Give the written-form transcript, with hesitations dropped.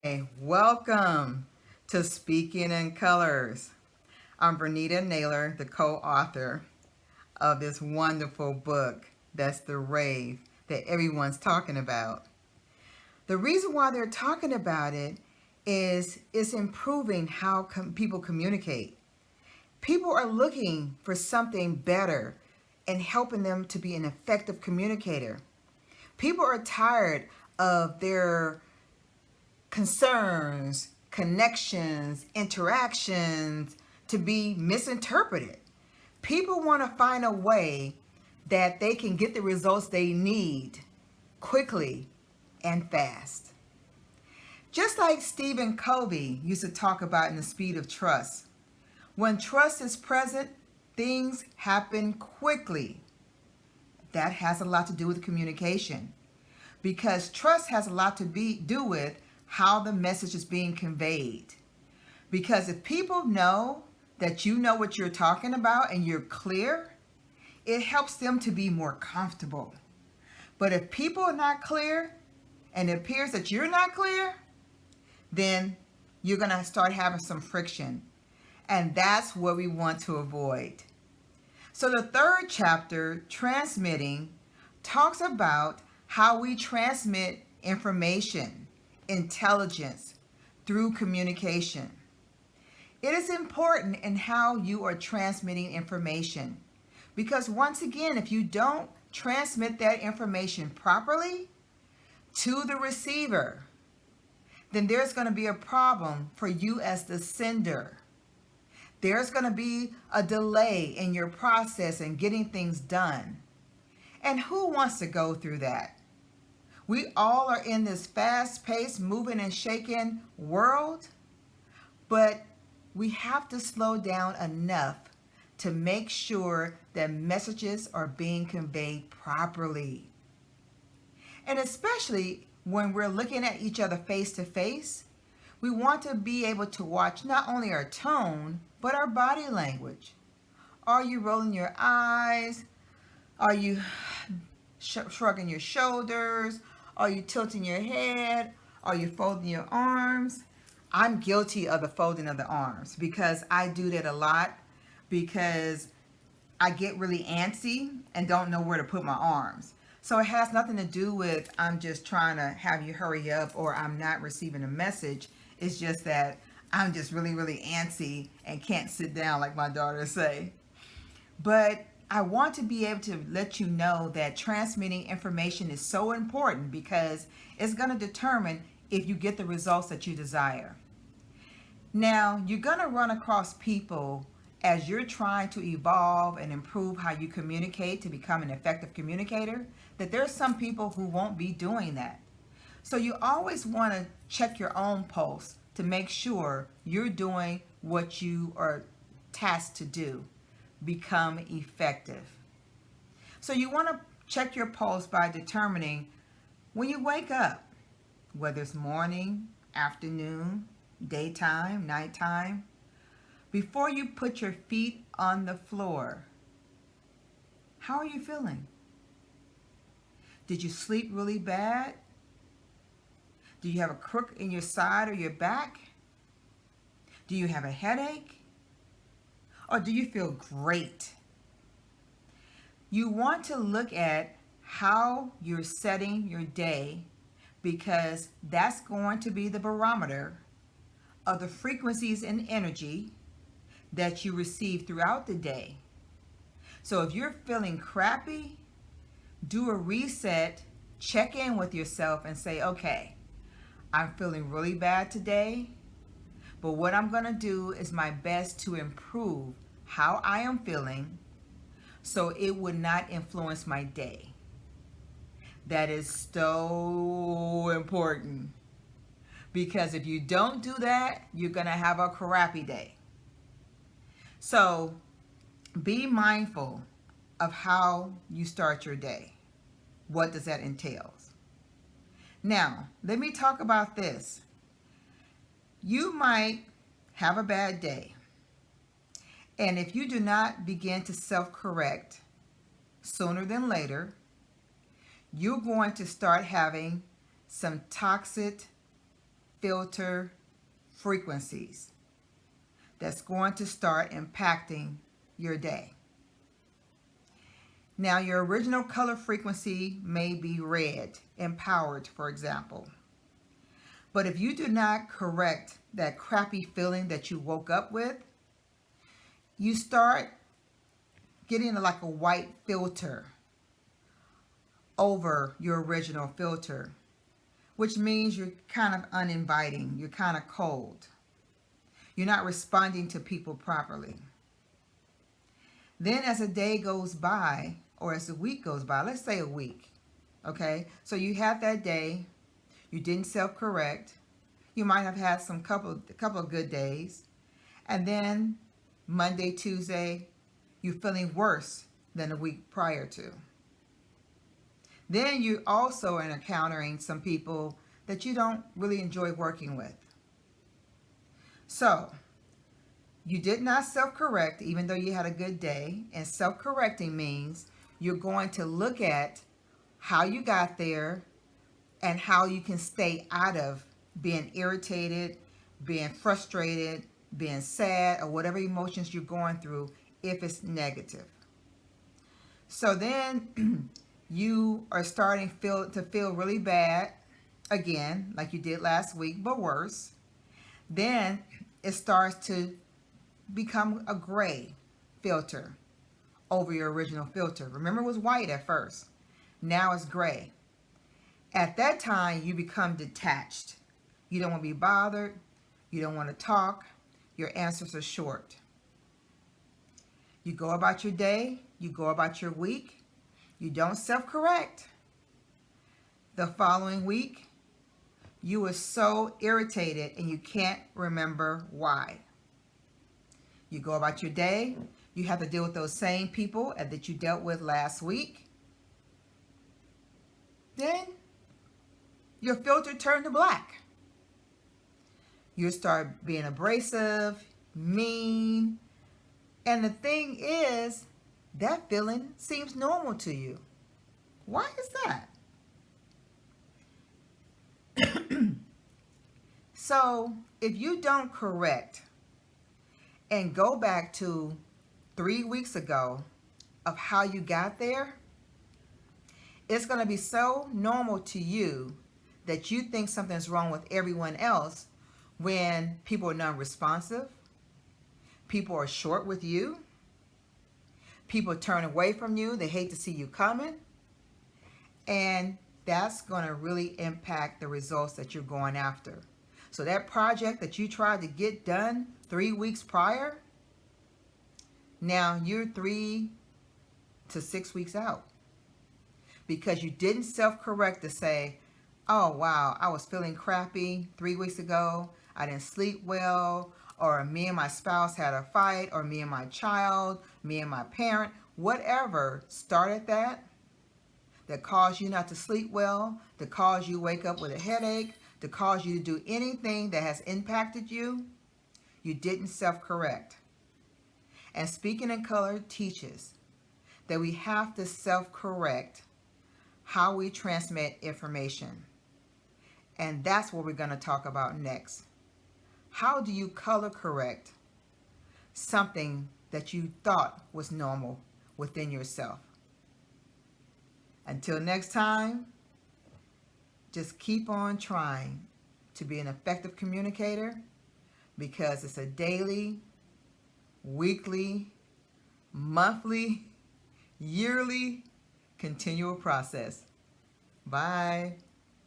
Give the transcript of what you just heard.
Hey, welcome to Speaking in Colors. I'm Bernita Naylor, the co-author of this wonderful book that's the rave that everyone's talking about. The reason why they're talking about it is it's improving how people communicate. People are looking for something better and helping them to be an effective communicator. People are tired of their concerns, connections, interactions to be misinterpreted. People want to find a way that they can get the results they need quickly and fast. Just like Stephen Covey used to talk about in The Speed of Trust. When trust is present, things happen quickly. That has a lot to do with communication because trust has a lot to do with how the message is being conveyed. Because if people know that you know what you're talking about and you're clear, it helps them to be more comfortable. But if people are not clear and it appears that you're not clear, then you're going to start having some friction. And that's what we want to avoid. So the third chapter, Transmitting, talks about how we transmit information, intelligence through communication. It is important in how you are transmitting information because once again, if you don't transmit that information properly to the receiver, then there's going to be a problem for you as the sender. There's going to be a delay in your process and getting things done. And who wants to go through that? We all are in this fast-paced, moving and shaking world, but we have to slow down enough to make sure that messages are being conveyed properly. And especially when we're looking at each other face to face, we want to be able to watch not only our tone, but our body language. Are you rolling your eyes? Are you shrugging your shoulders? Are you tilting your head? Are you folding your arms? I'm guilty of the folding of the arms because I do that a lot because I get really antsy and don't know where to put my arms. So it has nothing to do with I'm just trying to have you hurry up or I'm not receiving a message. It's just that I'm just really, really antsy and can't sit down like my daughters say. But I want to be able to let you know that transmitting information is so important because it's going to determine if you get the results that you desire. Now, you're going to run across people as you're trying to evolve and improve how you communicate to become an effective communicator, that there's some people who won't be doing that. So you always want to check your own pulse to make sure you're doing what you are tasked to do, become effective. So you want to check your pulse by determining when you wake up, whether it's morning, afternoon, daytime, nighttime, before you put your feet on the floor, how are you feeling? Did you sleep really bad? Do you have a crook in your side or your back? Do you have a headache? Or do you feel great? You want to look at how you're setting your day because that's going to be the barometer of the frequencies and energy that you receive throughout the day. So if you're feeling crappy, do a reset, check in with yourself and say, okay, I'm feeling really bad today, but what I'm going to do is my best to improve how I am feeling so it would not influence my day. That is so important because if you don't do that, you're going to have a crappy day. So be mindful of how you start your day. What does that entail? Now, let me talk about this. You might have a bad day. And if you do not begin to self-correct sooner than later, you're going to start having some toxic filter frequencies that's going to start impacting your day. Now, your original color frequency may be red, empowered, for example. But if you do not correct that crappy feeling that you woke up with, you start getting like a white filter over your original filter, which means you're kind of uninviting, you're kind of cold. You're not responding to people properly. Then as a day goes by, or as a week goes by, let's say a week, okay? So you have that day, you didn't self-correct, you might have had a couple of good days, and then Monday, Tuesday, you're feeling worse than the week prior to. Then you also are encountering some people that you don't really enjoy working with. So, you did not self-correct even though you had a good day, and self-correcting means you're going to look at how you got there and how you can stay out of being irritated, being frustrated, being sad, or whatever emotions you're going through if it's negative. So then you are starting to feel really bad again, like you did last week, but worse. Then it starts to become a gray filter over your original filter. Remember, it was white at first. Now it's gray. At that time, you become detached. You don't want to be bothered. You don't want to talk. Your answers are short. You go about your day. You go about your week. You don't self-correct. The following week, you are so irritated and you can't remember why. You go about your day. You have to deal with those same people that you dealt with last week. Then your filter turned to black. You start being abrasive, mean, and the thing is, that feeling seems normal to you. Why is that? So, if you don't correct and go back to 3 weeks ago of how you got there, it's going to be so normal to you that you think something's wrong with everyone else when people are non-responsive, people are short with you, people turn away from you, they hate to see you coming, and that's going to really impact the results that you're going after. So that project that you tried to get done 3 weeks prior, now you're 3 to 6 weeks out because you didn't self-correct to say, oh wow, I was feeling crappy 3 weeks ago, I didn't sleep well, or me and my spouse had a fight, or me and my child, me and my parent, whatever started that caused you not to sleep well, that caused you to wake up with a headache, to cause you to do anything that has impacted you, you didn't self-correct. And Speaking in Color teaches that we have to self-correct how we transmit information. And that's what we're going to talk about next. How do you color correct something that you thought was normal within yourself? Until next time, just keep on trying to be an effective communicator, because it's a daily, weekly, monthly, yearly, continual process. Bye.